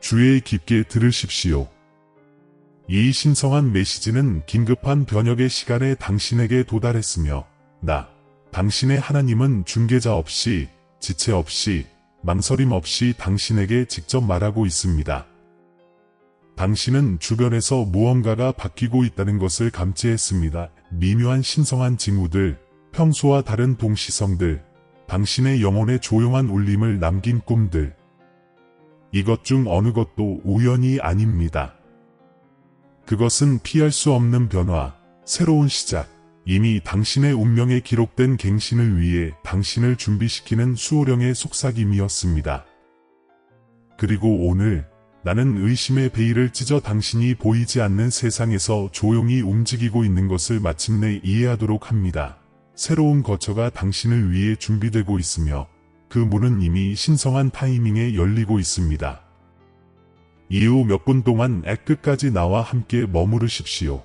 주의 깊게 들으십시오. 이 신성한 메시지는 긴급한 번역의 시간에 당신에게 도달했으며 당신의 하나님은 중개자 없이, 지체 없이, 망설임 없이 당신에게 직접 말하고 있습니다. 당신은 주변에서 무언가가 바뀌고 있다는 것을 감지했습니다. 미묘한 신성한 징후들, 평소와 다른 동시성들, 당신의 영혼에 조용한 울림을 남긴 꿈들. 이것 중 어느 것도 우연이 아닙니다. 그것은 피할 수 없는 변화, 새로운 시작, 이미 당신의 운명에 기록된 갱신을 위해 당신을 준비시키는 수호령의 속삭임이었습니다. 그리고 오늘 나는 의심의 베일을 찢어 당신이 보이지 않는 세상에서 조용히 움직이고 있는 것을 마침내 이해하도록 합니다. 새로운 거처가 당신을 위해 준비되고 있으며 그 문은 이미 신성한 타이밍에 열리고 있습니다. 이후 몇 분 동안 끝까지 나와 함께 머무르십시오.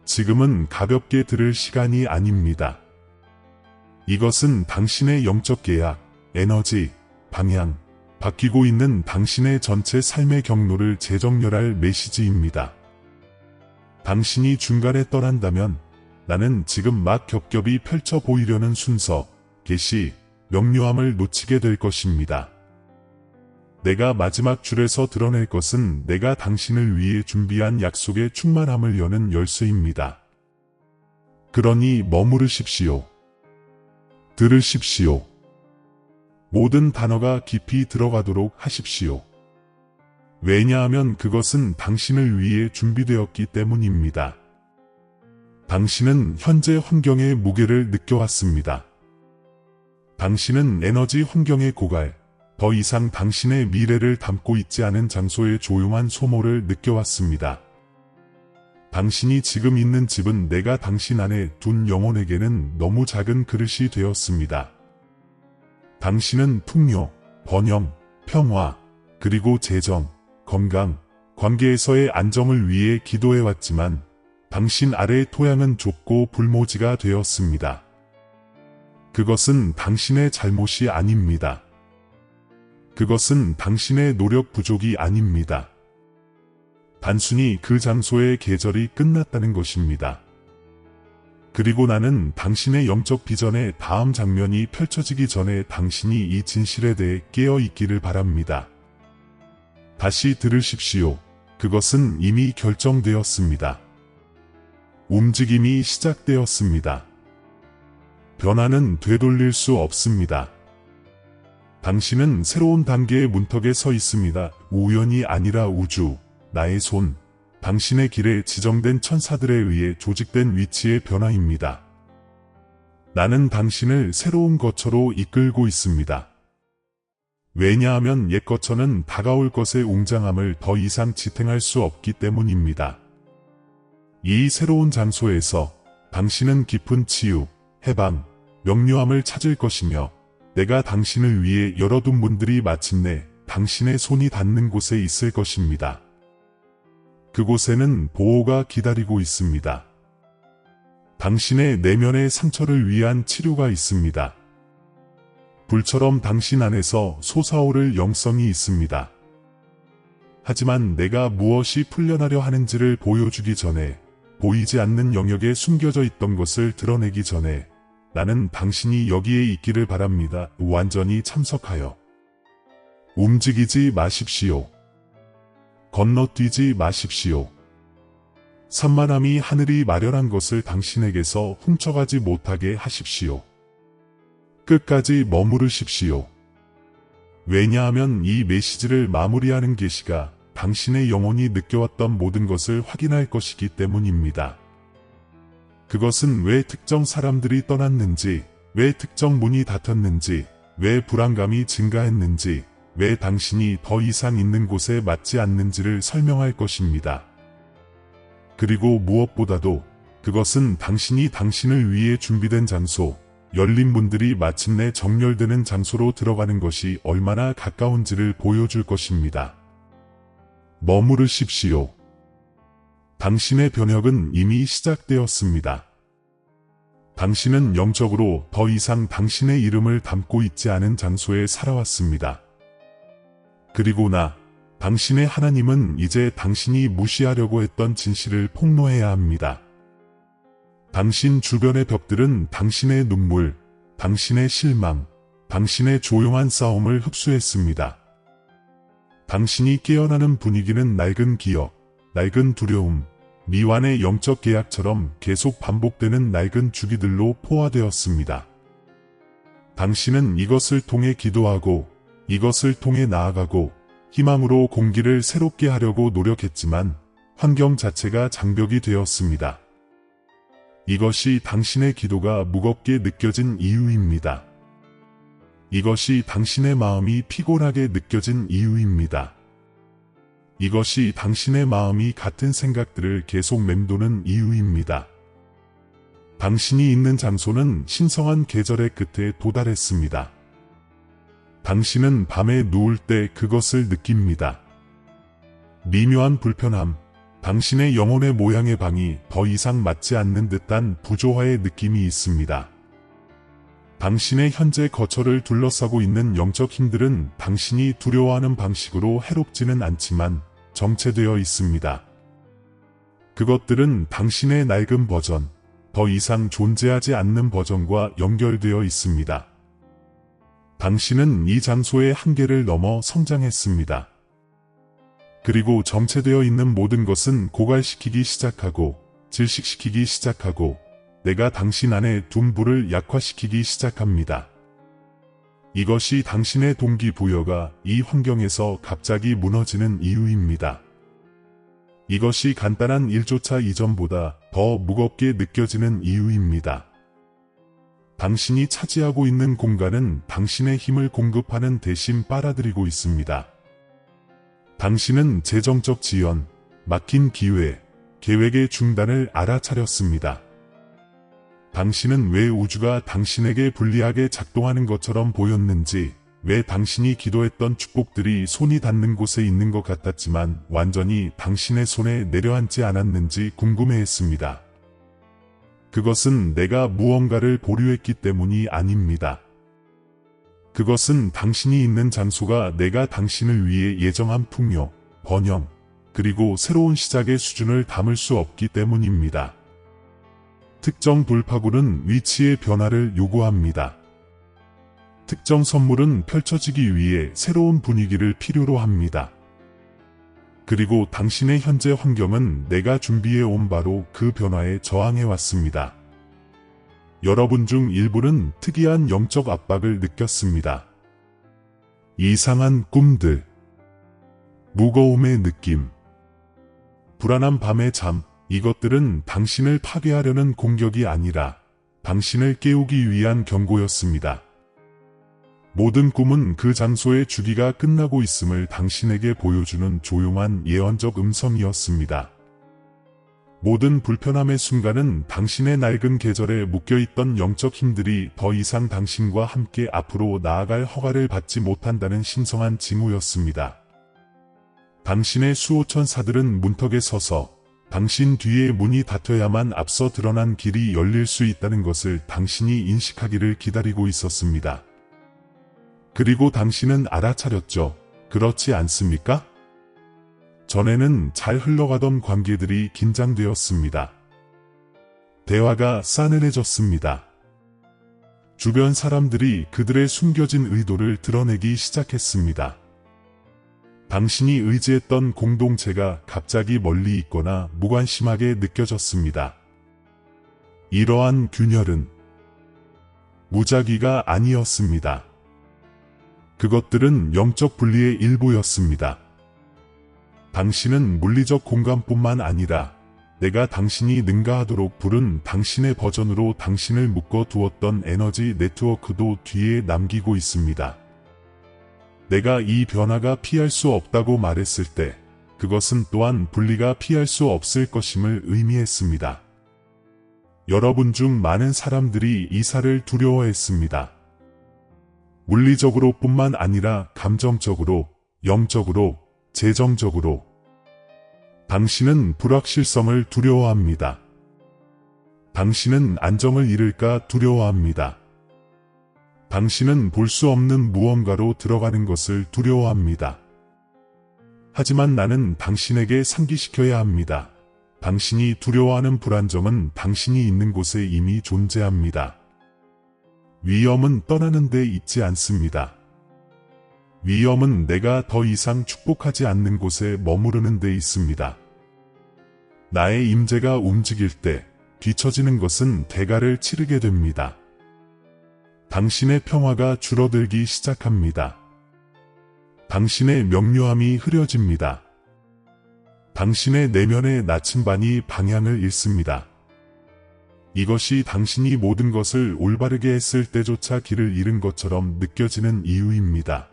지금은 가볍게 들을 시간이 아닙니다. 이것은 당신의 영적 계약, 에너지, 방향, 바뀌고 있는 당신의 전체 삶의 경로를 재정렬할 메시지입니다. 당신이 중간에 떠난다면 나는 지금 막 겹겹이 펼쳐 보이려는 순서, 계시, 명료함을 놓치게 될 것입니다. 내가 마지막 줄에서 드러낼 것은 내가 당신을 위해 준비한 약속의 충만함을 여는 열쇠입니다. 그러니 머무르십시오. 들으십시오. 모든 단어가 깊이 들어가도록 하십시오. 왜냐하면 그것은 당신을 위해 준비되었기 때문입니다. 당신은 현재 환경의 무게를 느껴왔습니다. 당신은 에너지 환경의 고갈, 더 이상 당신의 미래를 담고 있지 않은 장소의 조용한 소모를 느껴왔습니다. 당신이 지금 있는 집은 내가 당신 안에 둔 영혼에게는 너무 작은 그릇이 되었습니다. 당신은 풍요, 번영, 평화, 그리고 재정, 건강, 관계에서의 안정을 위해 기도해왔지만 당신 아래의 토양은 좁고 불모지가 되었습니다. 그것은 당신의 잘못이 아닙니다. 그것은 당신의 노력 부족이 아닙니다. 단순히 그 장소의 계절이 끝났다는 것입니다. 그리고 나는 당신의 영적 비전의 다음 장면이 펼쳐지기 전에 당신이 이 진실에 대해 깨어 있기를 바랍니다. 다시 들으십시오. 그것은 이미 결정되었습니다. 움직임이 시작되었습니다. 변화는 되돌릴 수 없습니다. 당신은 새로운 단계의 문턱에 서 있습니다. 우연이 아니라 우주, 나의 손, 당신의 길에 지정된 천사들에 의해 조직된 위치의 변화입니다. 나는 당신을 새로운 거처로 이끌고 있습니다. 왜냐하면 옛 거처는 다가올 것의 웅장함을 더 이상 지탱할 수 없기 때문입니다. 이 새로운 장소에서 당신은 깊은 치유, 해방, 명료함을 찾을 것이며 내가 당신을 위해 열어둔 문들이 마침내 당신의 손이 닿는 곳에 있을 것입니다. 그곳에는 보호가 기다리고 있습니다. 당신의 내면의 상처를 위한 치료가 있습니다. 불처럼 당신 안에서 솟아오를 영성이 있습니다. 하지만 내가 무엇이 풀려나려 하는지를 보여주기 전에, 보이지 않는 영역에 숨겨져 있던 것을 드러내기 전에 나는 당신이 여기에 있기를 바랍니다. 완전히 참석하여. 움직이지 마십시오. 건너뛰지 마십시오. 산만함이 하늘이 마련한 것을 당신에게서 훔쳐가지 못하게 하십시오. 끝까지 머무르십시오. 왜냐하면 이 메시지를 마무리하는 계시가 당신의 영혼이 느껴왔던 모든 것을 확인할 것이기 때문입니다. 그것은 왜 특정 사람들이 떠났는지, 왜 특정 문이 닫혔는지, 왜 불안감이 증가했는지, 왜 당신이 더 이상 있는 곳에 맞지 않는지를 설명할 것입니다. 그리고 무엇보다도 그것은 당신이 당신을 위해 준비된 장소, 열린 문들이 마침내 정렬되는 장소로 들어가는 것이 얼마나 가까운지를 보여줄 것입니다. 머무르십시오. 당신의 변혁은 이미 시작되었습니다. 당신은 영적으로 더 이상 당신의 이름을 담고 있지 않은 장소에 살아왔습니다. 그리고 당신의 하나님은 이제 당신이 무시하려고 했던 진실을 폭로해야 합니다. 당신 주변의 벽들은 당신의 눈물, 당신의 실망, 당신의 조용한 싸움을 흡수했습니다. 당신이 깨어나는 분위기는 낡은 기억, 낡은 두려움, 미완의 영적 계약처럼 계속 반복되는 낡은 주기들로 포화되었습니다. 당신은 이것을 통해 기도하고 이것을 통해 나아가고 희망으로 공기를 새롭게 하려고 노력했지만 환경 자체가 장벽이 되었습니다. 이것이 당신의 기도가 무겁게 느껴진 이유입니다. 이것이 당신의 마음이 피곤하게 느껴진 이유입니다. 이것이 당신의 마음이 같은 생각들을 계속 맴도는 이유입니다. 당신이 있는 장소는 신성한 계절의 끝에 도달했습니다. 당신은 밤에 누울 때 그것을 느낍니다. 미묘한 불편함, 당신의 영혼의 모양의 방이 더 이상 맞지 않는 듯한 부조화의 느낌이 있습니다. 당신의 현재 거처를 둘러싸고 있는 영적 힘들은 당신이 두려워하는 방식으로 해롭지는 않지만 정체되어 있습니다. 그것들은 당신의 낡은 버전, 더 이상 존재하지 않는 버전과 연결되어 있습니다. 당신은 이 장소의 한계를 넘어 성장했습니다. 그리고 정체되어 있는 모든 것은 고갈시키기 시작하고 질식시키기 시작하고 내가 당신 안에 둔 불을 약화시키기 시작합니다. 이것이 당신의 동기부여가 이 환경에서 갑자기 무너지는 이유입니다. 이것이 간단한 일조차 이전보다 더 무겁게 느껴지는 이유입니다. 당신이 차지하고 있는 공간은 당신의 힘을 공급하는 대신 빨아들이고 있습니다. 당신은 재정적 지연, 막힌 기회, 계획의 중단을 알아차렸습니다. 당신은 왜 우주가 당신에게 불리하게 작동하는 것처럼 보였는지, 왜 당신이 기도했던 축복들이 손이 닿는 곳에 있는 것 같았지만 완전히 당신의 손에 내려앉지 않았는지 궁금해했습니다. 그것은 내가 무언가를 보류했기 때문이 아닙니다. 그것은 당신이 있는 장소가 내가 당신을 위해 예정한 풍요, 번영, 그리고 새로운 시작의 수준을 담을 수 없기 때문입니다. 특정 돌파구는 위치의 변화를 요구합니다. 특정 선물은 펼쳐지기 위해 새로운 분위기를 필요로 합니다. 그리고 당신의 현재 환경은 내가 준비해 온 바로 그 변화에 저항해 왔습니다. 여러분 중 일부는 특이한 영적 압박을 느꼈습니다. 이상한 꿈들, 무거움의 느낌, 불안한 밤의 잠, 이것들은 당신을 파괴하려는 공격이 아니라 당신을 깨우기 위한 경고였습니다. 모든 꿈은 그 장소의 주기가 끝나고 있음을 당신에게 보여주는 조용한 예언적 음성이었습니다. 모든 불편함의 순간은 당신의 낡은 계절에 묶여있던 영적 힘들이 더 이상 당신과 함께 앞으로 나아갈 허가를 받지 못한다는 신성한 징후였습니다. 당신의 수호천사들은 문턱에 서서 당신 뒤에 문이 닫혀야만 앞서 드러난 길이 열릴 수 있다는 것을 당신이 인식하기를 기다리고 있었습니다. 그리고 당신은 알아차렸죠. 그렇지 않습니까? 전에는 잘 흘러가던 관계들이 긴장되었습니다. 대화가 싸늘해졌습니다. 주변 사람들이 그들의 숨겨진 의도를 드러내기 시작했습니다. 당신이 의지했던 공동체가 갑자기 멀리 있거나 무관심하게 느껴졌습니다. 이러한 균열은 무작위가 아니었습니다. 그것들은 영적 분리의 일부였습니다. 당신은 물리적 공간뿐만 아니라 내가 당신이 능가하도록 부른 당신의 버전으로 당신을 묶어두었던 에너지 네트워크도 뒤에 남기고 있습니다. 내가 이 변화가 피할 수 없다고 말했을 때 그것은 또한 분리가 피할 수 없을 것임을 의미했습니다. 여러분 중 많은 사람들이 이사를 두려워했습니다. 물리적으로 뿐만 아니라 감정적으로, 영적으로, 재정적으로. 당신은 불확실성을 두려워합니다. 당신은 안정을 잃을까 두려워합니다. 당신은 볼 수 없는 무언가로 들어가는 것을 두려워합니다. 하지만 나는 당신에게 상기시켜야 합니다. 당신이 두려워하는 불안정은 당신이 있는 곳에 이미 존재합니다. 위험은 떠나는 데 있지 않습니다. 위험은 내가 더 이상 축복하지 않는 곳에 머무르는 데 있습니다. 나의 임재가 움직일 때 뒤처지는 것은 대가를 치르게 됩니다. 당신의 평화가 줄어들기 시작합니다. 당신의 명료함이 흐려집니다. 당신의 내면의 나침반이 방향을 잃습니다. 이것이 당신이 모든 것을 올바르게 했을 때조차 길을 잃은 것처럼 느껴지는 이유입니다.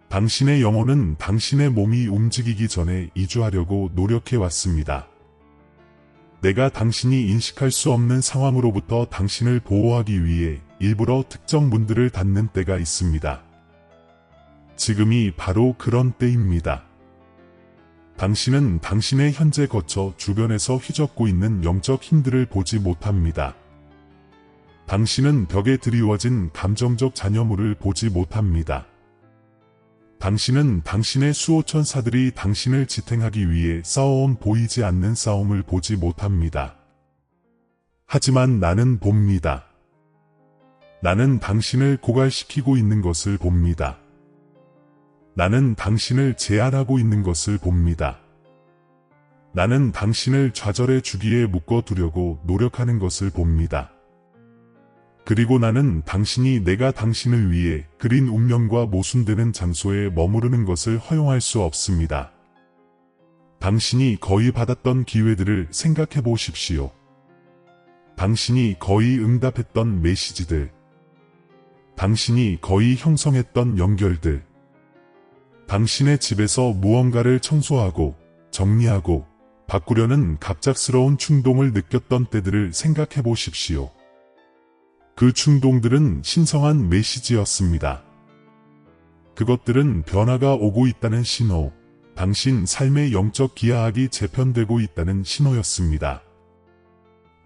당신의 영혼은 당신의 몸이 움직이기 전에 이주하려고 노력해왔습니다. 내가 당신이 인식할 수 없는 상황으로부터 당신을 보호하기 위해 일부러 특정 문들을 닫는 때가 있습니다. 지금이 바로 그런 때입니다. 당신은 당신의 현재 거처 주변에서 휘젓고 있는 영적 힘들을 보지 못합니다. 당신은 벽에 드리워진 감정적 잔여물을 보지 못합니다. 당신은 당신의 수호천사들이 당신을 지탱하기 위해 싸워온 보이지 않는 싸움을 보지 못합니다. 하지만 나는 봅니다. 나는 당신을 고갈시키고 있는 것을 봅니다. 나는 당신을 제한하고 있는 것을 봅니다. 나는 당신을 좌절의 주기에 묶어두려고 노력하는 것을 봅니다. 그리고 나는 당신이 내가 당신을 위해 그린 운명과 모순되는 장소에 머무르는 것을 허용할 수 없습니다. 당신이 거의 받았던 기회들을 생각해 보십시오. 당신이 거의 응답했던 메시지들, 당신이 거의 형성했던 연결들, 당신의 집에서 무언가를 청소하고 정리하고 바꾸려는 갑작스러운 충동을 느꼈던 때들을 생각해 보십시오. 그 충동들은 신성한 메시지였습니다. 그것들은 변화가 오고 있다는 신호, 당신 삶의 영적 기하학이 재편되고 있다는 신호였습니다.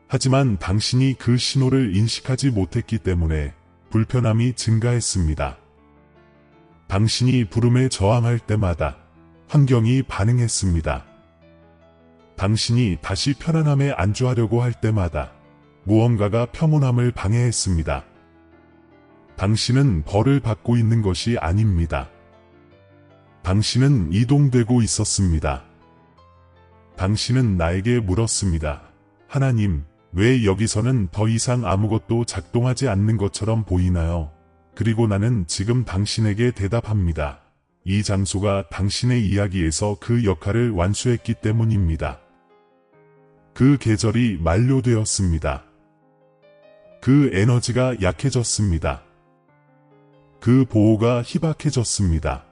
하지만 당신이 그 신호를 인식하지 못했기 때문에 불편함이 증가했습니다. 당신이 부름에 저항할 때마다 환경이 반응했습니다. 당신이 다시 편안함에 안주하려고 할 때마다 무언가가 평온함을 방해했습니다. 당신은 벌을 받고 있는 것이 아닙니다. 당신은 이동되고 있었습니다. 당신은 나에게 물었습니다. 하나님, 왜 여기서는 더 이상 아무것도 작동하지 않는 것처럼 보이나요? 그리고 나는 지금 당신에게 대답합니다. 이 장소가 당신의 이야기에서 그 역할을 완수했기 때문입니다. 그 계절이 만료되었습니다. 그 에너지가 약해졌습니다. 그 보호가 희박해졌습니다.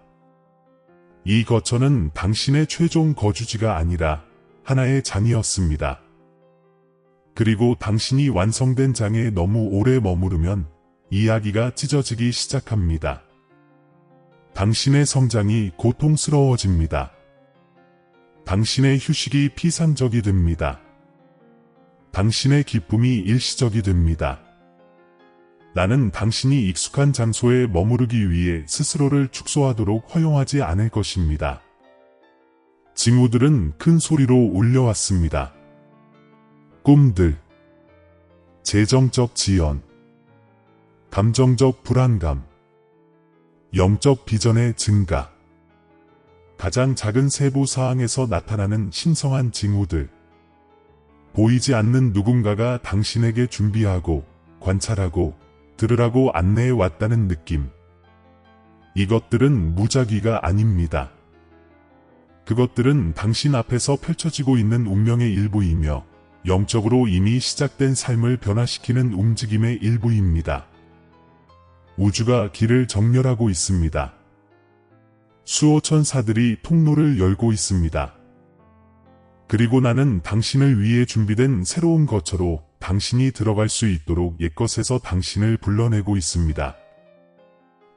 이 거처는 당신의 최종 거주지가 아니라 하나의 장이었습니다. 그리고 당신이 완성된 장에 너무 오래 머무르면 이야기가 찢어지기 시작합니다. 당신의 성장이 고통스러워집니다. 당신의 휴식이 피상적이 됩니다. 당신의 기쁨이 일시적이 됩니다. 나는 당신이 익숙한 장소에 머무르기 위해 스스로를 축소하도록 허용하지 않을 것입니다. 징후들은 큰 소리로 울려왔습니다. 꿈들, 재정적 지연, 감정적 불안감, 영적 비전의 증가, 가장 작은 세부 사항에서 나타나는 신성한 징후들, 보이지 않는 누군가가 당신에게 준비하고 관찰하고 들으라고 안내해 왔다는 느낌. 이것들은 무작위가 아닙니다. 그것들은 당신 앞에서 펼쳐지고 있는 운명의 일부이며 영적으로 이미 시작된 삶을 변화시키는 움직임의 일부입니다. 우주가 길을 정렬하고 있습니다. 수호천사들이 통로를 열고 있습니다. 그리고 나는 당신을 위해 준비된 새로운 거처로 당신이 들어갈 수 있도록 옛것에서 당신을 불러내고 있습니다.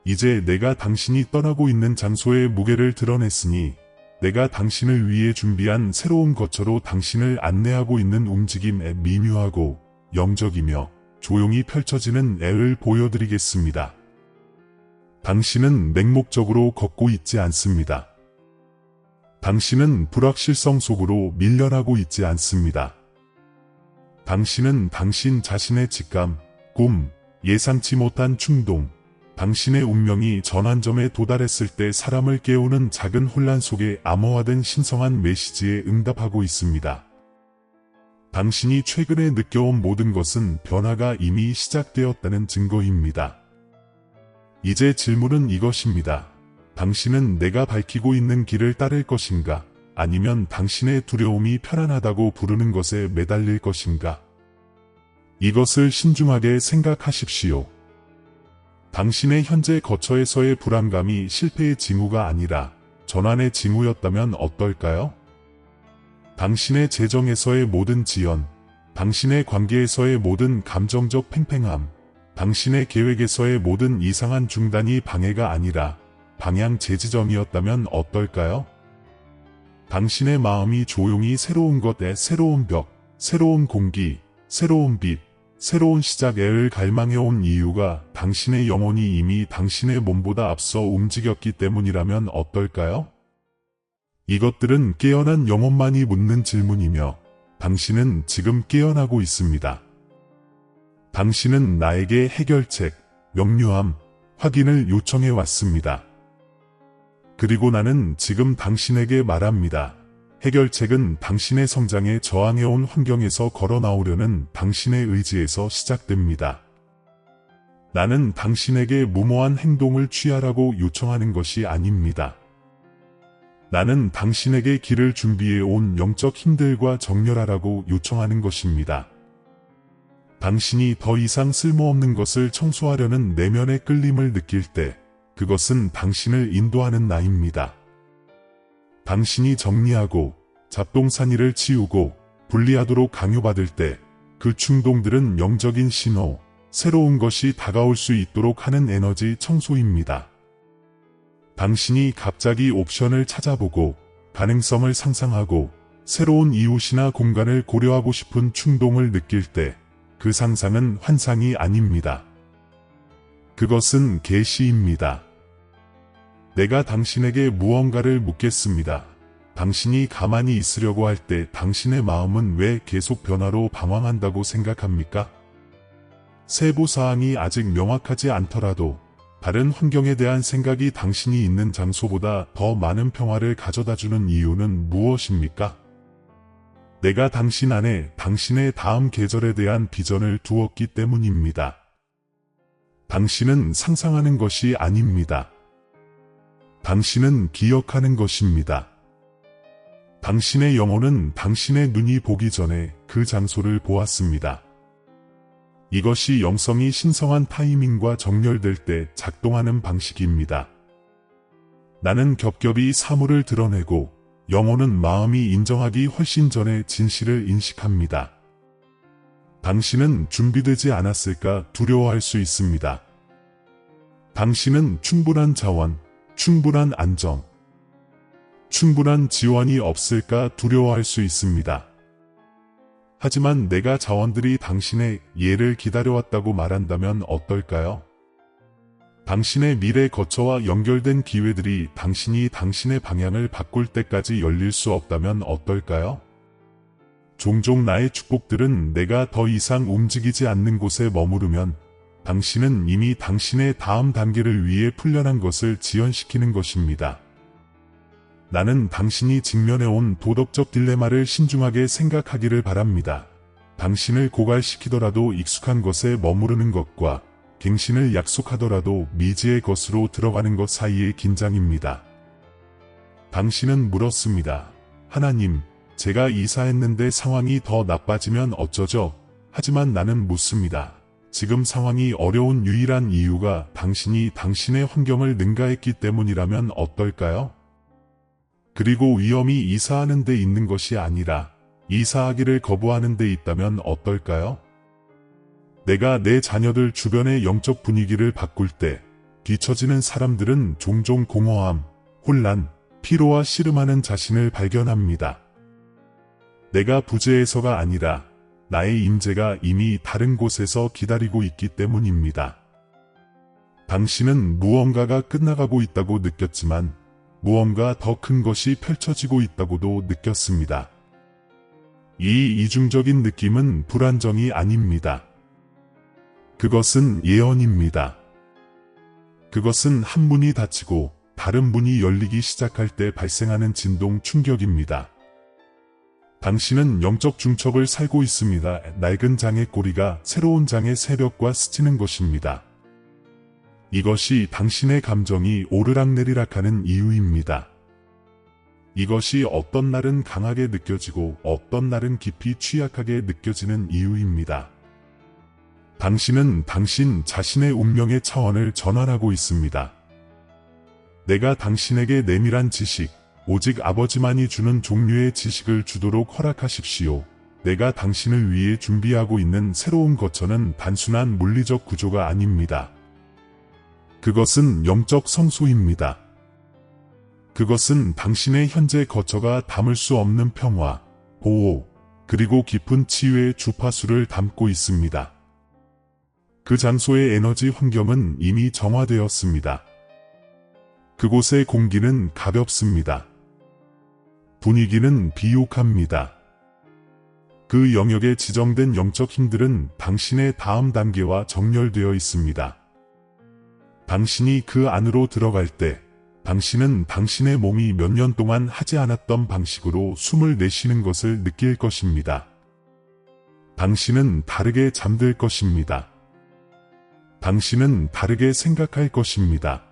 이제 내가 당신이 떠나고 있는 장소의 무게를 드러냈으니 내가 당신을 위해 준비한 새로운 거처로 당신을 안내하고 있는 움직임의 미묘하고 영적이며 조용히 펼쳐지는 애를 보여드리겠습니다. 당신은 맹목적으로 걷고 있지 않습니다. 당신은 불확실성 속으로 밀려나고 있지 않습니다. 당신은 당신 자신의 직감, 꿈, 예상치 못한 충동, 당신의 운명이 전환점에 도달했을 때 사람을 깨우는 작은 혼란 속에 암호화된 신성한 메시지에 응답하고 있습니다. 당신이 최근에 느껴온 모든 것은 변화가 이미 시작되었다는 증거입니다. 이제 질문은 이것입니다. 당신은 내가 밝히고 있는 길을 따를 것인가? 아니면 당신의 두려움이 편안하다고 부르는 것에 매달릴 것인가? 이것을 신중하게 생각하십시오. 당신의 현재 거처에서의 불안감이 실패의 징후가 아니라 전환의 징후였다면 어떨까요? 당신의 재정에서의 모든 지연, 당신의 관계에서의 모든 감정적 팽팽함, 당신의 계획에서의 모든 이상한 중단이 방해가 아니라 방향 제지점이었다면 어떨까요? 당신의 마음이 조용히 새로운 것에 새로운 벽, 새로운 공기, 새로운 빛, 새로운 시작을 갈망해온 이유가 당신의 영혼이 이미 당신의 몸보다 앞서 움직였기 때문이라면 어떨까요? 이것들은 깨어난 영혼만이 묻는 질문이며 당신은 지금 깨어나고 있습니다. 당신은 나에게 해결책, 명료함, 확인을 요청해 왔습니다. 그리고 나는 지금 당신에게 말합니다. 해결책은 당신의 성장에 저항해온 환경에서 걸어 나오려는 당신의 의지에서 시작됩니다. 나는 당신에게 무모한 행동을 취하라고 요청하는 것이 아닙니다. 나는 당신에게 길을 준비해 온 영적 힘들과 정렬하라고 요청하는 것입니다. 당신이 더 이상 쓸모없는 것을 청소하려는 내면의 끌림을 느낄 때 그것은 당신을 인도하는 나입니다. 당신이 정리하고 잡동사니를 치우고 분리하도록 강요받을 때 그 충동들은 영적인 신호, 새로운 것이 다가올 수 있도록 하는 에너지 청소입니다. 당신이 갑자기 옵션을 찾아보고 가능성을 상상하고 새로운 이웃이나 공간을 고려하고 싶은 충동을 느낄 때 그 상상은 환상이 아닙니다. 그것은 계시입니다. 내가 당신에게 무언가를 묻겠습니다. 당신이 가만히 있으려고 할 때 당신의 마음은 왜 계속 변화로 방황한다고 생각합니까? 세부사항이 아직 명확하지 않더라도 다른 환경에 대한 생각이 당신이 있는 장소보다 더 많은 평화를 가져다주는 이유는 무엇입니까? 내가 당신 안에 당신의 다음 계절에 대한 비전을 두었기 때문입니다. 당신은 상상하는 것이 아닙니다. 당신은 기억하는 것입니다. 당신의 영혼은 당신의 눈이 보기 전에 그 장소를 보았습니다. 이것이 영성이 신성한 타이밍과 정렬될 때 작동하는 방식입니다. 나는 겹겹이 사물을 드러내고 영혼은 마음이 인정하기 훨씬 전에 진실을 인식합니다. 당신은 준비되지 않았을까 두려워할 수 있습니다. 당신은 충분한 자원, 충분한 안정, 충분한 지원이 없을까 두려워할 수 있습니다. 하지만 내가 자원들이 당신의 예를 기다려왔다고 말한다면 어떨까요? 당신의 미래 거처와 연결된 기회들이 당신이 당신의 방향을 바꿀 때까지 열릴 수 없다면 어떨까요? 종종 나의 축복들은 내가 더 이상 움직이지 않는 곳에 머무르면 당신은 이미 당신의 다음 단계를 위해 풀려난 것을 지연시키는 것입니다. 나는 당신이 직면해온 도덕적 딜레마를 신중하게 생각하기를 바랍니다. 당신을 고갈시키더라도 익숙한 것에 머무르는 것과 갱신을 약속하더라도 미지의 것으로 들어가는 것 사이의 긴장입니다. 당신은 물었습니다. 하나님, 제가 이사했는데 상황이 더 나빠지면 어쩌죠? 하지만 나는 묻습니다. 지금 상황이 어려운 유일한 이유가 당신이 당신의 환경을 능가했기 때문이라면 어떨까요? 그리고 위험이 이사하는 데 있는 것이 아니라 이사하기를 거부하는 데 있다면 어떨까요? 내가 내 자녀들 주변의 영적 분위기를 바꿀 때 뒤처지는 사람들은 종종 공허함, 혼란, 피로와 씨름하는 자신을 발견합니다. 내가 부재해서가 아니라 나의 임재가 이미 다른 곳에서 기다리고 있기 때문입니다. 당신은 무언가가 끝나가고 있다고 느꼈지만 무언가 더 큰 것이 펼쳐지고 있다고도 느꼈습니다. 이 이중적인 느낌은 불안정이 아닙니다. 그것은 예언입니다. 그것은 한 문이 닫히고 다른 문이 열리기 시작할 때 발생하는 진동 충격입니다. 당신은 영적 중첩을 살고 있습니다. 낡은 장의 꼬리가 새로운 장의 새벽과 스치는 것입니다. 이것이 당신의 감정이 오르락내리락하는 이유입니다. 이것이 어떤 날은 강하게 느껴지고 어떤 날은 깊이 취약하게 느껴지는 이유입니다. 당신은 당신 자신의 운명의 차원을 전환하고 있습니다. 내가 당신에게 내밀한 지식, 오직 아버지만이 주는 종류의 지식을 주도록 허락하십시오. 내가 당신을 위해 준비하고 있는 새로운 거처는 단순한 물리적 구조가 아닙니다. 그것은 영적 성소입니다. 그것은 당신의 현재 거처가 담을 수 없는 평화, 보호, 그리고 깊은 치유의 주파수를 담고 있습니다. 그 장소의 에너지 환경은 이미 정화되었습니다. 그곳의 공기는 가볍습니다. 분위기는 비옥합니다. 그 영역에 지정된 영적 힘들은 당신의 다음 단계와 정렬되어 있습니다. 당신이 그 안으로 들어갈 때 당신은 당신의 몸이 몇 년 동안 하지 않았던 방식으로 숨을 내쉬는 것을 느낄 것입니다. 당신은 다르게 잠들 것입니다. 당신은 다르게 생각할 것입니다.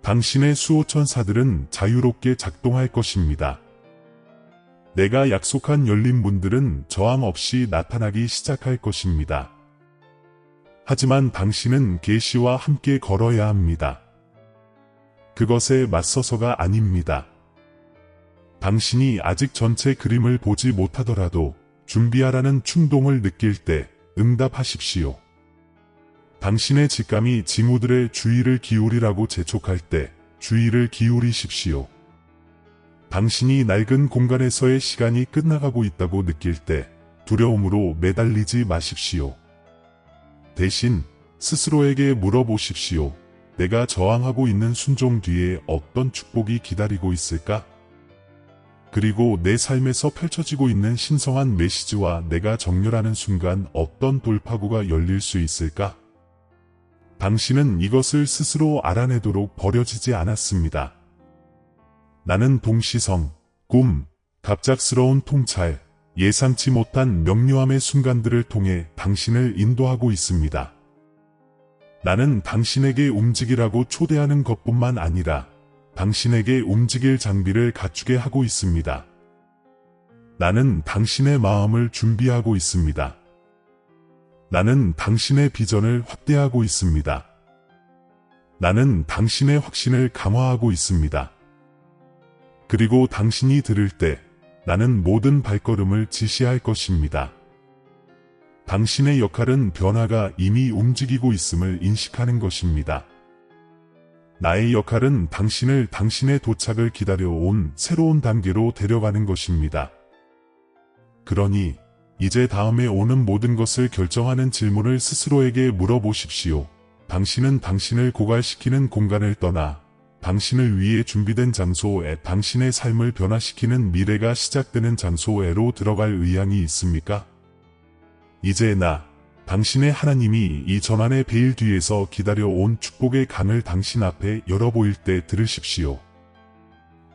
당신의 수호천사들은 자유롭게 작동할 것입니다. 내가 약속한 열린 문들은 저항 없이 나타나기 시작할 것입니다. 하지만 당신은 계시와 함께 걸어야 합니다. 그것에 맞서서가 아닙니다. 당신이 아직 전체 그림을 보지 못하더라도 준비하라는 충동을 느낄 때 응답하십시오. 당신의 직감이 징후들의 주의를 기울이라고 재촉할 때 주의를 기울이십시오. 당신이 낡은 공간에서의 시간이 끝나가고 있다고 느낄 때 두려움으로 매달리지 마십시오. 대신 스스로에게 물어보십시오. 내가 저항하고 있는 순종 뒤에 어떤 축복이 기다리고 있을까? 그리고 내 삶에서 펼쳐지고 있는 신성한 메시지와 내가 정렬하는 순간 어떤 돌파구가 열릴 수 있을까? 당신은 이것을 스스로 알아내도록 버려지지 않았습니다. 나는 동시성, 꿈, 갑작스러운 통찰, 예상치 못한 명료함의 순간들을 통해 당신을 인도하고 있습니다. 나는 당신에게 움직이라고 초대하는 것뿐만 아니라 당신에게 움직일 장비를 갖추게 하고 있습니다. 나는 당신의 마음을 준비하고 있습니다. 나는 당신의 비전을 확대하고 있습니다. 나는 당신의 확신을 강화하고 있습니다. 그리고 당신이 들을 때 나는 모든 발걸음을 지시할 것입니다. 당신의 역할은 변화가 이미 움직이고 있음을 인식하는 것입니다. 나의 역할은 당신을 당신의 도착을 기다려온 새로운 단계로 데려가는 것입니다. 그러니 이제 다음에 오는 모든 것을 결정하는 질문을 스스로에게 물어보십시오. 당신은 당신을 고갈시키는 공간을 떠나 당신을 위해 준비된 장소에 당신의 삶을 변화시키는 미래가 시작되는 장소에로 들어갈 의향이 있습니까? 이제 당신의 하나님이 이 전환의 베일 뒤에서 기다려온 축복의 강을 당신 앞에 열어보일 때 들으십시오.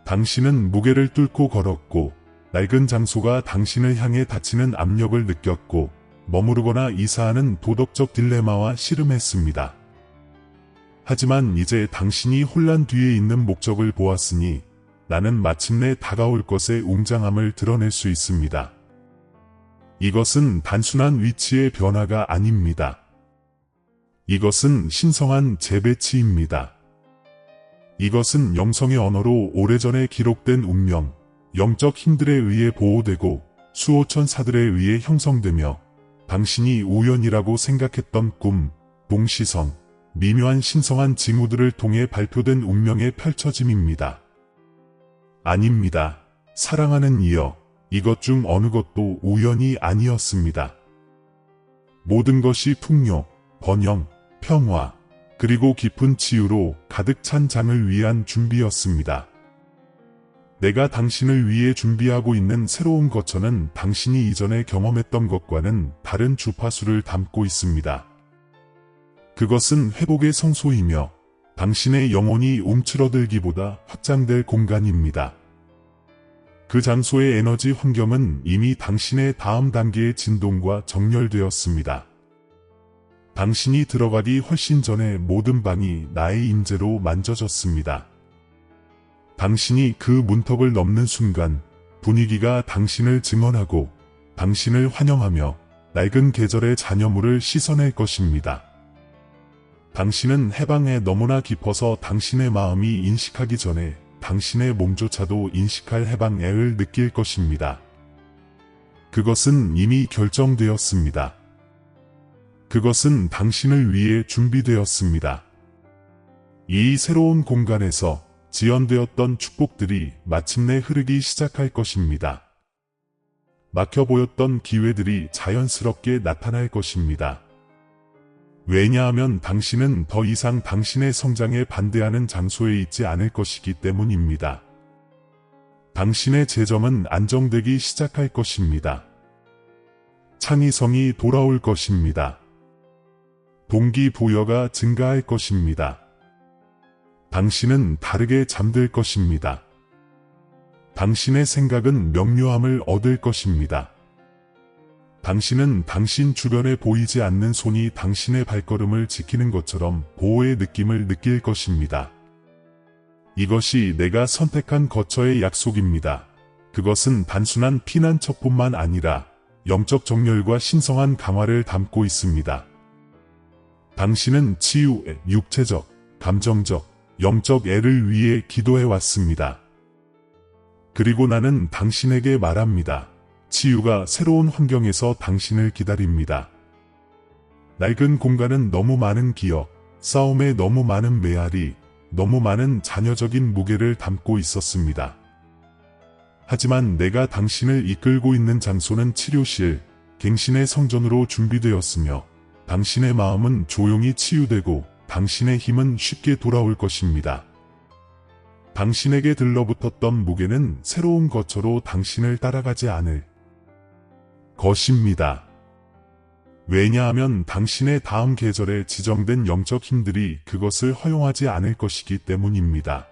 당신은 무게를 뚫고 걸었고 낡은 장소가 당신을 향해 닫히는 압력을 느꼈고 머무르거나 이사하는 도덕적 딜레마와 씨름했습니다. 하지만 이제 당신이 혼란 뒤에 있는 목적을 보았으니 나는 마침내 다가올 것의 웅장함을 드러낼 수 있습니다. 이것은 단순한 위치의 변화가 아닙니다. 이것은 신성한 재배치입니다. 이것은 영성의 언어로 오래전에 기록된 운명, 영적 힘들에 의해 보호되고 수호천사들에 의해 형성되며 당신이 우연이라고 생각했던 꿈, 동시성, 미묘한 신성한 징후들을 통해 발표된 운명의 펼쳐짐입니다. 아닙니다. 사랑하는 이여, 이것 중 어느 것도 우연이 아니었습니다. 모든 것이 풍요, 번영, 평화, 그리고 깊은 치유로 가득 찬 장을 위한 준비였습니다. 내가 당신을 위해 준비하고 있는 새로운 거처는 당신이 이전에 경험했던 것과는 다른 주파수를 담고 있습니다. 그것은 회복의 성소이며 당신의 영혼이 움츠러들기보다 확장될 공간입니다. 그 장소의 에너지 환경은 이미 당신의 다음 단계의 진동과 정렬되었습니다. 당신이 들어가기 훨씬 전에 모든 방이 나의 임재로 만져졌습니다. 당신이 그 문턱을 넘는 순간 분위기가 당신을 증언하고 당신을 환영하며 낡은 계절의 잔여물을 씻어낼 것입니다. 당신은 해방에 너무나 깊어서 당신의 마음이 인식하기 전에 당신의 몸조차도 인식할 해방애를 느낄 것입니다. 그것은 이미 결정되었습니다. 그것은 당신을 위해 준비되었습니다. 이 새로운 공간에서 지연되었던 축복들이 마침내 흐르기 시작할 것입니다. 막혀 보였던 기회들이 자연스럽게 나타날 것입니다. 왜냐하면 당신은 더 이상 당신의 성장에 반대하는 장소에 있지 않을 것이기 때문입니다. 당신의 재점은 안정되기 시작할 것입니다. 창의성이 돌아올 것입니다. 동기부여가 증가할 것입니다. 당신은 다르게 잠들 것입니다. 당신의 생각은 명료함을 얻을 것입니다. 당신은 당신 주변에 보이지 않는 손이 당신의 발걸음을 지키는 것처럼 보호의 느낌을 느낄 것입니다. 이것이 내가 선택한 거처의 약속입니다. 그것은 단순한 피난처뿐만 아니라 영적 정렬과 신성한 강화를 담고 있습니다. 당신은 치유의 육체적, 감정적, 영적 애를 위해 기도해 왔습니다. 그리고 나는 당신에게 말합니다. 치유가 새로운 환경에서 당신을 기다립니다. 낡은 공간은 너무 많은 기억, 싸움에 너무 많은 메아리, 너무 많은 자녀적인 무게를 담고 있었습니다. 하지만 내가 당신을 이끌고 있는 장소는 치료실, 갱신의 성전으로 준비되었으며 당신의 마음은 조용히 치유되고 당신의 힘은 쉽게 돌아올 것입니다. 당신에게 들러붙었던 무게는 새로운 거처로 당신을 따라가지 않을 것입니다. 왜냐하면 당신의 다음 계절에 지정된 영적 힘들이 그것을 허용하지 않을 것이기 때문입니다.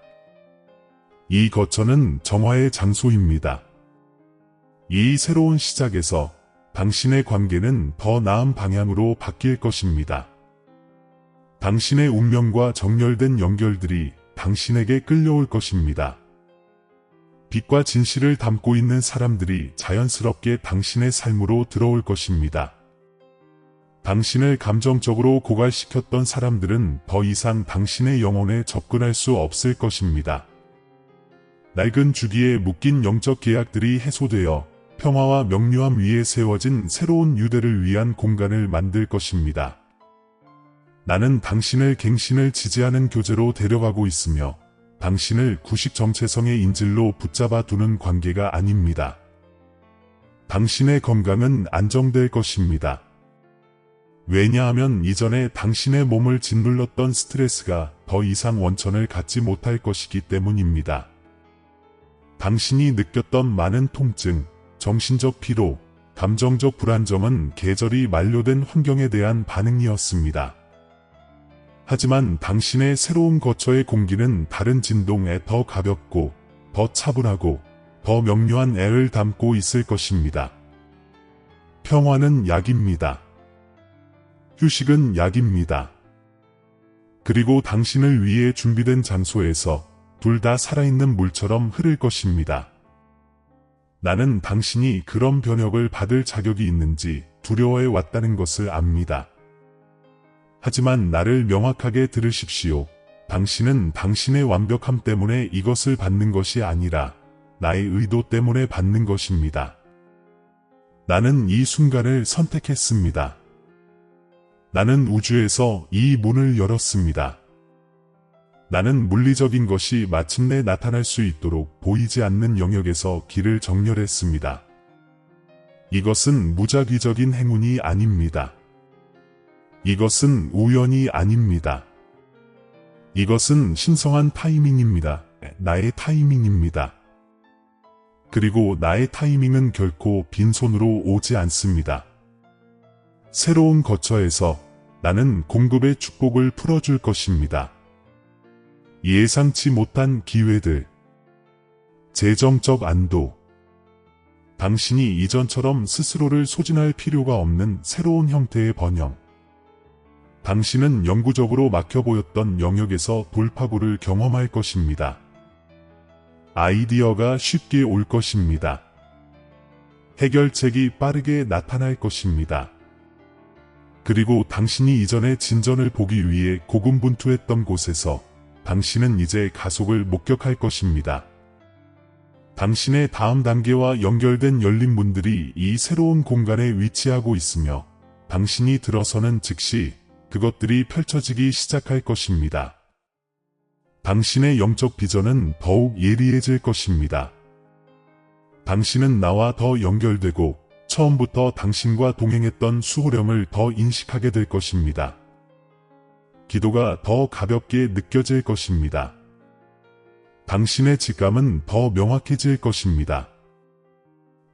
이 거처는 정화의 장소입니다. 이 새로운 시작에서 당신의 관계는 더 나은 방향으로 바뀔 것입니다. 당신의 운명과 정렬된 연결들이 당신에게 끌려올 것입니다. 빛과 진실을 담고 있는 사람들이 자연스럽게 당신의 삶으로 들어올 것입니다. 당신을 감정적으로 고갈시켰던 사람들은 더 이상 당신의 영혼에 접근할 수 없을 것입니다. 낡은 주기에 묶인 영적 계약들이 해소되어 평화와 명료함 위에 세워진 새로운 유대를 위한 공간을 만들 것입니다. 나는 당신을 갱신을 지지하는 교제로 데려가고 있으며 당신을 구식 정체성의 인질로 붙잡아 두는 관계가 아닙니다. 당신의 건강은 안정될 것입니다. 왜냐하면 이전에 당신의 몸을 짓눌렀던 스트레스가 더 이상 원천을 갖지 못할 것이기 때문입니다. 당신이 느꼈던 많은 통증, 정신적 피로, 감정적 불안정은 계절이 만료된 환경에 대한 반응이었습니다. 하지만 당신의 새로운 거처의 공기는 다른 진동에 더 가볍고, 더 차분하고, 더 명료한 애를 담고 있을 것입니다. 평화는 약입니다. 휴식은 약입니다. 그리고 당신을 위해 준비된 장소에서 둘 다 살아있는 물처럼 흐를 것입니다. 나는 당신이 그런 변혁을 받을 자격이 있는지 두려워해 왔다는 것을 압니다. 하지만 나를 명확하게 들으십시오. 당신은 당신의 완벽함 때문에 이것을 받는 것이 아니라 나의 의도 때문에 받는 것입니다. 나는 이 순간을 선택했습니다. 나는 우주에서 이 문을 열었습니다. 나는 물리적인 것이 마침내 나타날 수 있도록 보이지 않는 영역에서 길을 정렬했습니다. 이것은 무작위적인 행운이 아닙니다. 이것은 우연이 아닙니다. 이것은 신성한 타이밍입니다. 나의 타이밍입니다. 그리고 나의 타이밍은 결코 빈손으로 오지 않습니다. 새로운 거처에서 나는 공급의 축복을 풀어줄 것입니다. 예상치 못한 기회들, 재정적 안도, 당신이 이전처럼 스스로를 소진할 필요가 없는 새로운 형태의 번영, 당신은 영구적으로 막혀 보였던 영역에서 돌파구를 경험할 것입니다. 아이디어가 쉽게 올 것입니다. 해결책이 빠르게 나타날 것입니다. 그리고 당신이 이전에 진전을 보기 위해 고군분투했던 곳에서 당신은 이제 가속을 목격할 것입니다. 당신의 다음 단계와 연결된 열린 문들이 이 새로운 공간에 위치하고 있으며 당신이 들어서는 즉시 그것들이 펼쳐지기 시작할 것입니다. 당신의 영적 비전은 더욱 예리해질 것입니다. 당신은 나와 더 연결되고 처음부터 당신과 동행했던 수호령을 더 인식하게 될 것입니다. 기도가 더 가볍게 느껴질 것입니다. 당신의 직감은 더 명확해질 것입니다.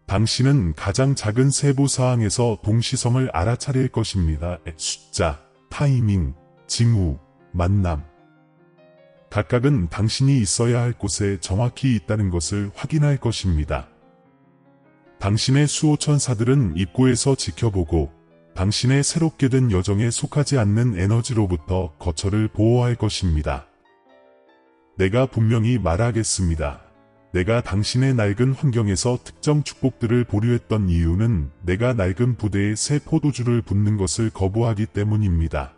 당신은 가장 작은 세부 사항에서 동시성을 알아차릴 것입니다. 숫자, 타이밍, 징후, 만남. 각각은 당신이 있어야 할 곳에 정확히 있다는 것을 확인할 것입니다. 당신의 수호천사들은 입구에서 지켜보고 당신의 새롭게 된 여정에 속하지 않는 에너지로부터 거처를 보호할 것입니다. 내가 분명히 말하겠습니다. 내가 당신의 낡은 환경에서 특정 축복들을 보류했던 이유는 내가 낡은 부대에 새 포도주를 붓는 것을 거부하기 때문입니다.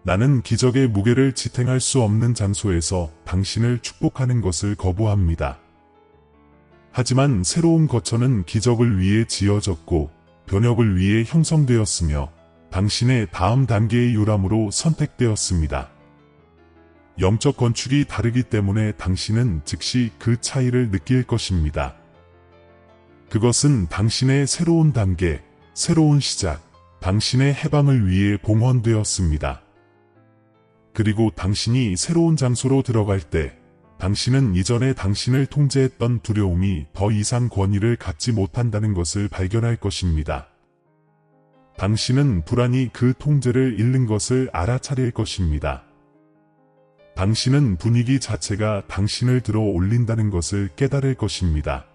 나는 기적의 무게를 지탱할 수 없는 장소에서 당신을 축복하는 것을 거부합니다. 하지만 새로운 거처는 기적을 위해 지어졌고 변혁을 위해 형성되었으며 당신의 다음 단계의 요람으로 선택되었습니다. 영적 건축이 다르기 때문에 당신은 즉시 그 차이를 느낄 것입니다. 그것은 당신의 새로운 단계, 새로운 시작, 당신의 해방을 위해 봉헌되었습니다. 그리고 당신이 새로운 장소로 들어갈 때 당신은 이전에 당신을 통제했던 두려움이 더 이상 권위를 갖지 못한다는 것을 발견할 것입니다. 당신은 불안이 그 통제를 잃는 것을 알아차릴 것입니다. 당신은 분위기 자체가 당신을 들어 올린다는 것을 깨달을 것입니다.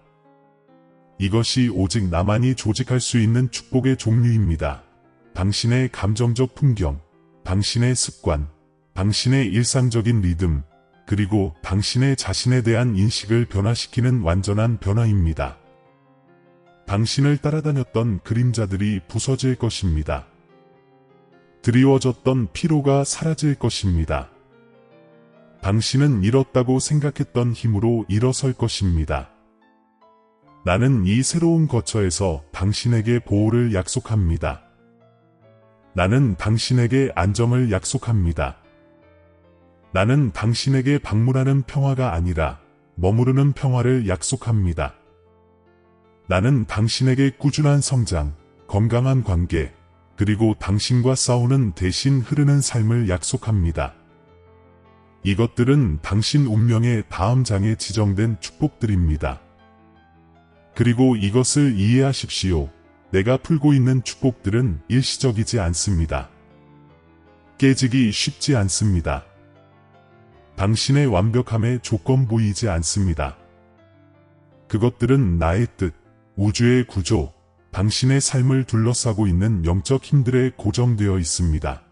이것이 오직 나만이 조직할 수 있는 축복의 종류입니다. 당신의 감정적 풍경, 당신의 습관, 당신의 일상적인 리듬, 그리고 당신의 자신에 대한 인식을 변화시키는 완전한 변화입니다. 당신을 따라다녔던 그림자들이 부서질 것입니다. 드리워졌던 피로가 사라질 것입니다. 당신은 잃었다고 생각했던 힘으로 일어설 것입니다. 나는 이 새로운 거처에서 당신에게 보호를 약속합니다. 나는 당신에게 안정을 약속합니다. 나는 당신에게 방문하는 평화가 아니라 머무르는 평화를 약속합니다. 나는 당신에게 꾸준한 성장, 건강한 관계, 그리고 당신과 싸우는 대신 흐르는 삶을 약속합니다. 이것들은 당신 운명의 다음 장에 지정된 축복들입니다. 그리고 이것을 이해하십시오. 내가 풀고 있는 축복들은 일시적이지 않습니다. 깨지기 쉽지 않습니다. 당신의 완벽함에 조건 보이지 않습니다. 그것들은 나의 뜻, 우주의 구조, 당신의 삶을 둘러싸고 있는 영적 힘들에 고정되어 있습니다.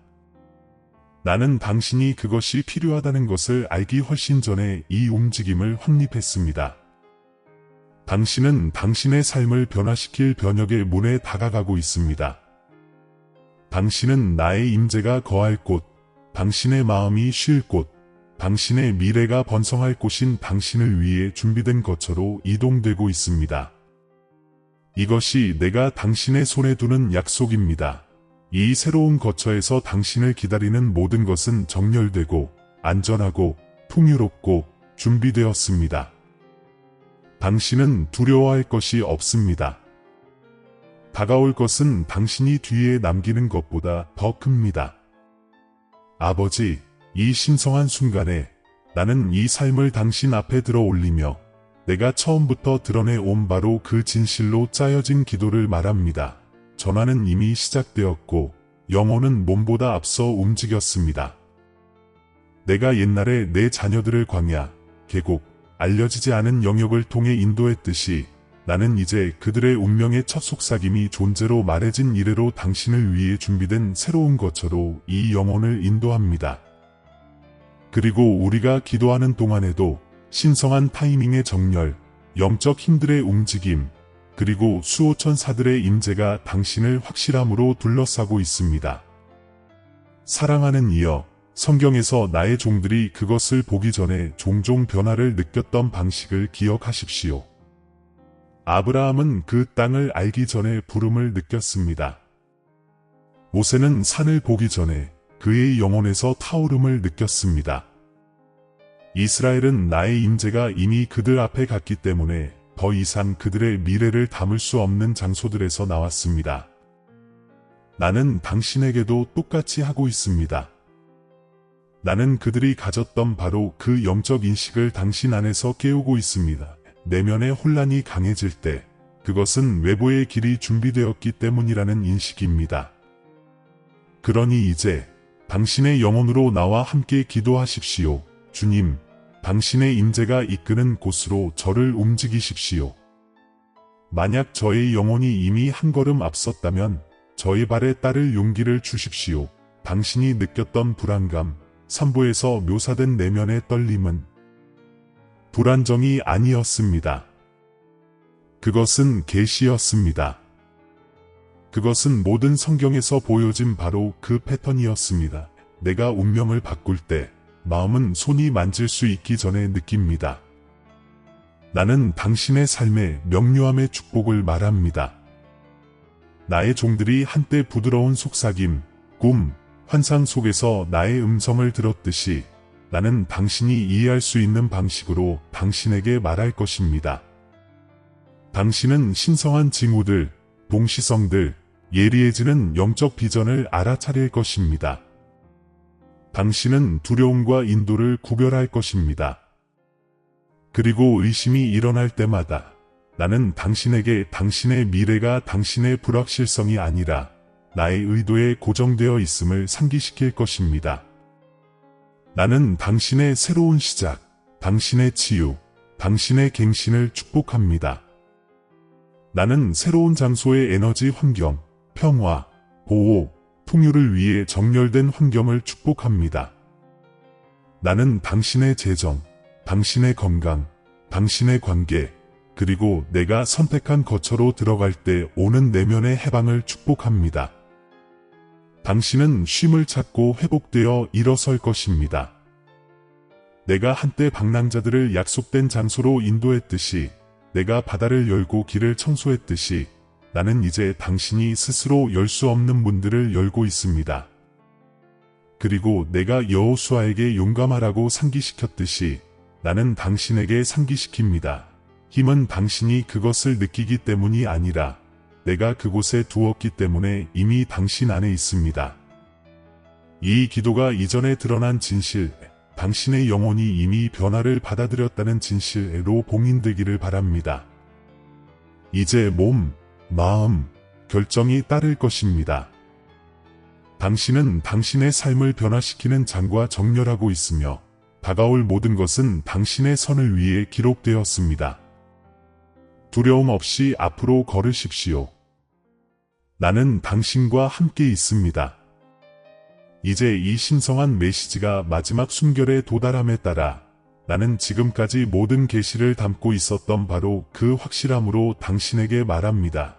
나는 당신이 그것이 필요하다는 것을 알기 훨씬 전에 이 움직임을 확립했습니다. 당신은 당신의 삶을 변화시킬 변혁의 문에 다가가고 있습니다. 당신은 나의 임재가 거할 곳, 당신의 마음이 쉴 곳, 당신의 미래가 번성할 곳인 당신을 위해 준비된 거처로 이동되고 있습니다. 이것이 내가 당신의 손에 두는 약속입니다. 이 새로운 거처에서 당신을 기다리는 모든 것은 정렬되고 안전하고 풍요롭고 준비되었습니다. 당신은 두려워할 것이 없습니다. 다가올 것은 당신이 뒤에 남기는 것보다 더 큽니다. 아버지, 이 신성한 순간에 나는 이 삶을 당신 앞에 들어 올리며 내가 처음부터 드러내온 바로 그 진실로 짜여진 기도를 말합니다. 전화는 이미 시작되었고 영혼은 몸보다 앞서 움직였습니다. 내가 옛날에 내 자녀들을 광야, 계곡, 알려지지 않은 영역을 통해 인도했듯이 나는 이제 그들의 운명의 첫 속삭임이 존재로 말해진 이래로 당신을 위해 준비된 새로운 거처로 이 영혼을 인도합니다. 그리고 우리가 기도하는 동안에도 신성한 타이밍의 정렬, 영적 힘들의 움직임, 그리고 수호천 사들의 임재가 당신을 확실함으로 둘러싸고 있습니다. 사랑하는 이여, 성경에서 나의 종들이 그것을 보기 전에 종종 변화를 느꼈던 방식을 기억하십시오. 아브라함은 그 땅을 알기 전에 부름을 느꼈습니다. 모세는 산을 보기 전에 그의 영혼에서 타오름을 느꼈습니다. 이스라엘은 나의 임재가 이미 그들 앞에 갔기 때문에 더 이상 그들의 미래를 담을 수 없는 장소들에서 나왔습니다. 나는 당신에게도 똑같이 하고 있습니다. 나는 그들이 가졌던 바로 그 영적 인식을 당신 안에서 깨우고 있습니다. 내면의 혼란이 강해질 때 그것은 외부의 길이 준비되었기 때문이라는 인식입니다. 그러니 이제 당신의 영혼으로 나와 함께 기도하십시오. 주님, 당신의 임재가 이끄는 곳으로 저를 움직이십시오. 만약 저의 영혼이 이미 한 걸음 앞섰다면 저의 발에 따를 용기를 주십시오. 당신이 느꼈던 불안감, 3부에서 묘사된 내면의 떨림은 불안정이 아니었습니다. 그것은 계시였습니다. 그것은 모든 성경에서 보여진 바로 그 패턴이었습니다. 내가 운명을 바꿀 때 마음은 손이 만질 수 있기 전에 느낍니다. 나는 당신의 삶의 명료함의 축복을 말합니다. 나의 종들이 한때 부드러운 속삭임, 꿈, 환상 속에서 나의 음성을 들었듯이 나는 당신이 이해할 수 있는 방식으로 당신에게 말할 것입니다. 당신은 신성한 징후들, 동시성들, 예리해지는 영적 비전을 알아차릴 것입니다. 당신은 두려움과 인도를 구별할 것입니다. 그리고 의심이 일어날 때마다 나는 당신에게 당신의 미래가 당신의 불확실성이 아니라 나의 의도에 고정되어 있음을 상기시킬 것입니다. 나는 당신의 새로운 시작, 당신의 치유, 당신의 갱신을 축복합니다. 나는 새로운 장소의 에너지 환경, 평화, 보호, 풍요를 위해 정렬된 환경을 축복합니다. 나는 당신의 재정, 당신의 건강, 당신의 관계, 그리고 내가 선택한 거처로 들어갈 때 오는 내면의 해방을 축복합니다. 당신은 쉼을 찾고 회복되어 일어설 것입니다. 내가 한때 방랑자들을 약속된 장소로 인도했듯이, 내가 바다를 열고 길을 청소했듯이 나는 이제 당신이 스스로 열 수 없는 문들을 열고 있습니다. 그리고 내가 여호수아에게 용감하라고 상기시켰듯이 나는 당신에게 상기시킵니다. 힘은 당신이 그것을 느끼기 때문이 아니라 내가 그곳에 두었기 때문에 이미 당신 안에 있습니다. 이 기도가 이전에 드러난 진실, 당신의 영혼이 이미 변화를 받아들였다는 진실로 봉인되기를 바랍니다. 이제 몸, 마음, 결정이 따를 것입니다. 당신은 당신의 삶을 변화시키는 장과 정렬하고 있으며 다가올 모든 것은 당신의 선을 위해 기록되었습니다. 두려움 없이 앞으로 걸으십시오. 나는 당신과 함께 있습니다. 이제 이 신성한 메시지가 마지막 순결에 도달함에 따라 나는 지금까지 모든 계시를 담고 있었던 바로 그 확실함으로 당신에게 말합니다.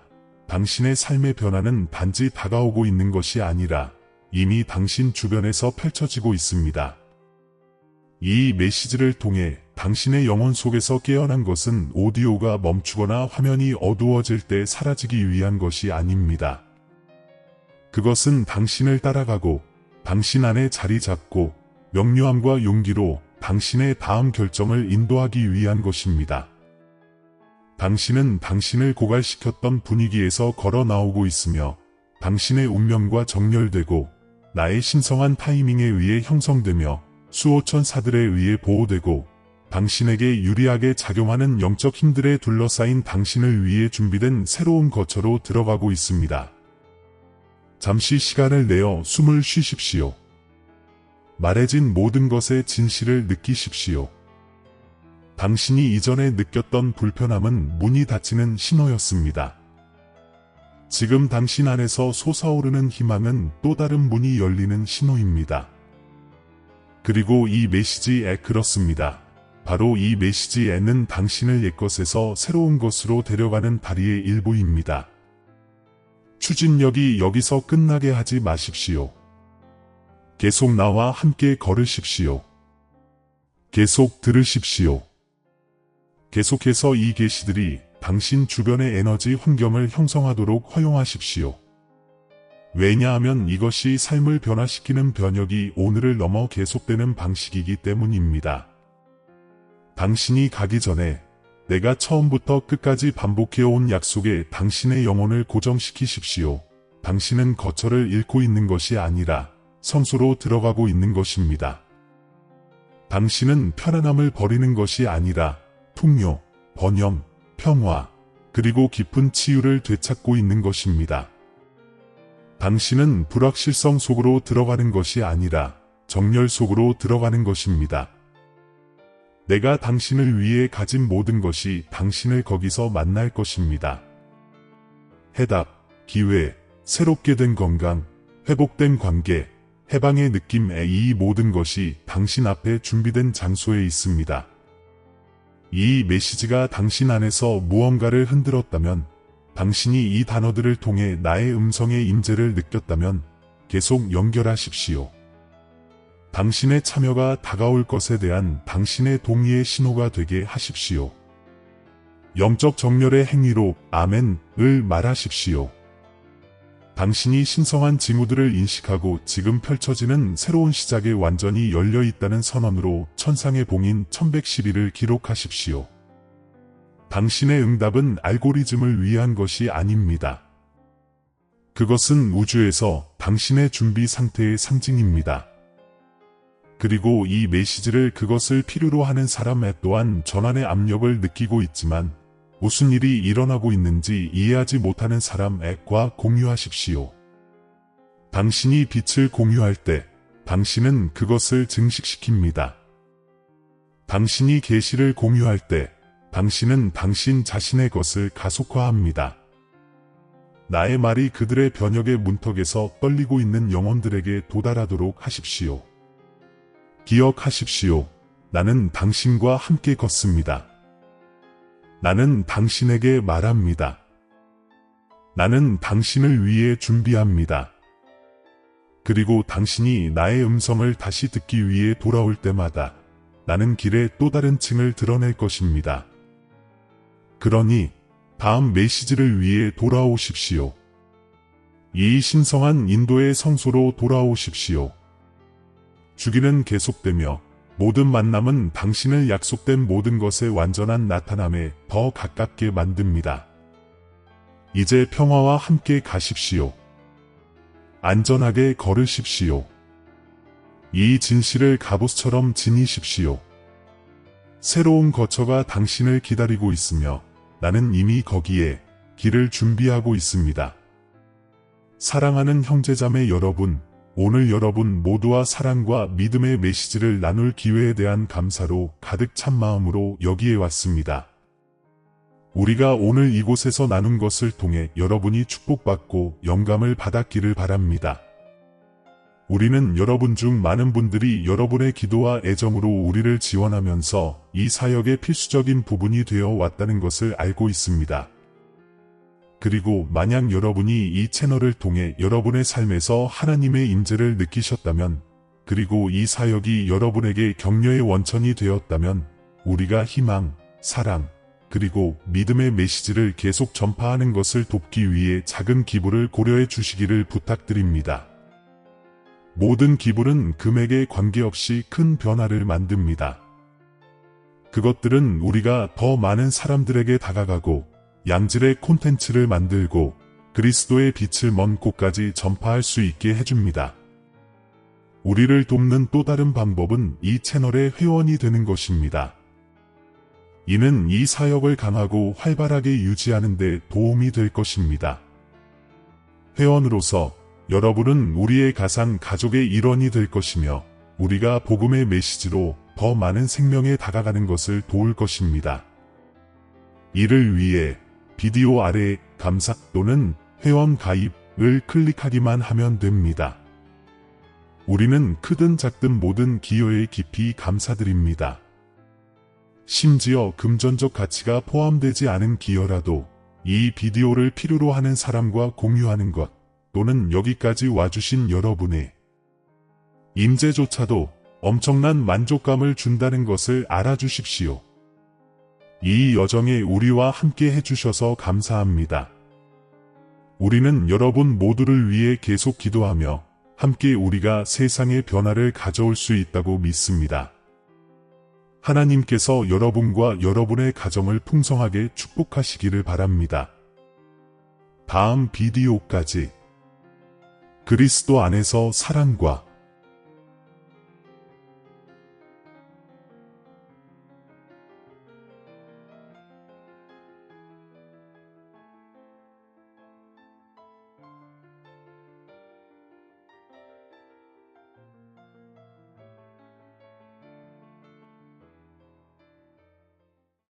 당신의 삶의 변화는 단지 다가오고 있는 것이 아니라 이미 당신 주변에서 펼쳐지고 있습니다. 이 메시지를 통해 당신의 영혼 속에서 깨어난 것은 오디오가 멈추거나 화면이 어두워질 때 사라지기 위한 것이 아닙니다. 그것은 당신을 따라가고 당신 안에 자리 잡고 명료함과 용기로 당신의 다음 결정을 인도하기 위한 것입니다. 당신은 당신을 고갈시켰던 분위기에서 걸어 나오고 있으며 당신의 운명과 정렬되고 나의 신성한 타이밍에 의해 형성되며 수호천 사들에 의해 보호되고 당신에게 유리하게 작용하는 영적 힘들에 둘러싸인 당신을 위해 준비된 새로운 거처로 들어가고 있습니다. 잠시 시간을 내어 숨을 쉬십시오. 말해진 모든 것의 진실을 느끼십시오. 당신이 이전에 느꼈던 불편함은 문이 닫히는 신호였습니다. 지금 당신 안에서 솟아오르는 희망은 또 다른 문이 열리는 신호입니다. 그리고 이 메시지에 그렇습니다. 바로 이 메시지에는 당신을 옛것에서 새로운 것으로 데려가는 다리의 일부입니다. 추진력이 여기서 끝나게 하지 마십시오. 계속 나와 함께 걸으십시오. 계속 들으십시오. 계속해서 이 계시들이 당신 주변의 에너지 환경을 형성하도록 허용하십시오. 왜냐하면 이것이 삶을 변화시키는 변혁이 오늘을 넘어 계속되는 방식이기 때문입니다. 당신이 가기 전에 내가 처음부터 끝까지 반복해온 약속에 당신의 영혼을 고정시키십시오. 당신은 거처를 잃고 있는 것이 아니라 성소로 들어가고 있는 것입니다. 당신은 편안함을 버리는 것이 아니라 풍요, 번영, 평화, 그리고 깊은 치유를 되찾고 있는 것입니다. 당신은 불확실성 속으로 들어가는 것이 아니라 정열 속으로 들어가는 것입니다. 내가 당신을 위해 가진 모든 것이 당신을 거기서 만날 것입니다. 해답, 기회, 새롭게 된 건강, 회복된 관계, 해방의 느낌의 이 모든 것이 당신 앞에 준비된 장소에 있습니다. 이 메시지가 당신 안에서 무언가를 흔들었다면, 당신이 이 단어들을 통해 나의 음성의 임재를 느꼈다면 계속 연결하십시오. 당신의 참여가 다가올 것에 대한 당신의 동의의 신호가 되게 하십시오. 영적 정렬의 행위로 아멘을 말하십시오. 당신이 신성한 징후들을 인식하고 지금 펼쳐지는 새로운 시작에 완전히 열려 있다는 선언으로 천상의 봉인 1111을 기록하십시오. 당신의 응답은 알고리즘을 위한 것이 아닙니다. 그것은 우주에서 당신의 준비 상태의 상징입니다. 그리고 이 메시지를 그것을 필요로 하는 사람 또한 전환의 압력을 느끼고 있지만 무슨 일이 일어나고 있는지 이해하지 못하는 사람과 공유하십시오. 당신이 빛을 공유할 때 당신은 그것을 증식시킵니다. 당신이 계시를 공유할 때 당신은 당신 자신의 것을 가속화합니다. 나의 말이 그들의 변혁의 문턱에서 떨리고 있는 영혼들에게 도달하도록 하십시오. 기억하십시오. 나는 당신과 함께 걷습니다. 나는 당신에게 말합니다. 나는 당신을 위해 준비합니다. 그리고 당신이 나의 음성을 다시 듣기 위해 돌아올 때마다 나는 길의 또 다른 층을 드러낼 것입니다. 그러니 다음 메시지를 위해 돌아오십시오. 이 신성한 인도의 성소로 돌아오십시오. 주기는 계속되며 모든 만남은 당신을 약속된 모든 것의 완전한 나타남에 더 가깝게 만듭니다. 이제 평화와 함께 가십시오. 안전하게 걸으십시오. 이 진실을 갑옷처럼 지니십시오. 새로운 거처가 당신을 기다리고 있으며 나는 이미 거기에 길을 준비하고 있습니다. 사랑하는 형제자매 여러분, 오늘 여러분 모두와 사랑과 믿음의 메시지를 나눌 기회에 대한 감사로 가득 찬 마음으로 여기에 왔습니다. 우리가 오늘 이곳에서 나눈 것을 통해 여러분이 축복받고 영감을 받았기를 바랍니다. 우리는 여러분 중 많은 분들이 여러분의 기도와 애정으로 우리를 지원하면서 이 사역의 필수적인 부분이 되어 왔다는 것을 알고 있습니다. 그리고 만약 여러분이 이 채널을 통해 여러분의 삶에서 하나님의 임재를 느끼셨다면, 그리고 이 사역이 여러분에게 격려의 원천이 되었다면 우리가 희망, 사랑, 그리고 믿음의 메시지를 계속 전파하는 것을 돕기 위해 작은 기부를 고려해 주시기를 부탁드립니다. 모든 기부는 금액에 관계없이 큰 변화를 만듭니다. 그것들은 우리가 더 많은 사람들에게 다가가고 양질의 콘텐츠를 만들고 그리스도의 빛을 먼 곳까지 전파할 수 있게 해줍니다. 우리를 돕는 또 다른 방법은 이 채널의 회원이 되는 것입니다. 이는 이 사역을 강하고 활발하게 유지하는 데 도움이 될 것입니다. 회원으로서 여러분은 우리의 가상 가족의 일원이 될 것이며 우리가 복음의 메시지로 더 많은 생명에 다가가는 것을 도울 것입니다. 이를 위해 비디오 아래 감사 또는 회원 가입을 클릭하기만 하면 됩니다. 우리는 크든 작든 모든 기여에 깊이 감사드립니다. 심지어 금전적 가치가 포함되지 않은 기여라도 이 비디오를 필요로 하는 사람과 공유하는 것 또는 여기까지 와주신 여러분의 임재조차도 엄청난 만족감을 준다는 것을 알아주십시오. 이 여정에 우리와 함께 해주셔서 감사합니다. 우리는 여러분 모두를 위해 계속 기도하며 함께 우리가 세상의 변화를 가져올 수 있다고 믿습니다. 하나님께서 여러분과 여러분의 가정을 풍성하게 축복하시기를 바랍니다. 다음 비디오까지 그리스도 안에서 사랑과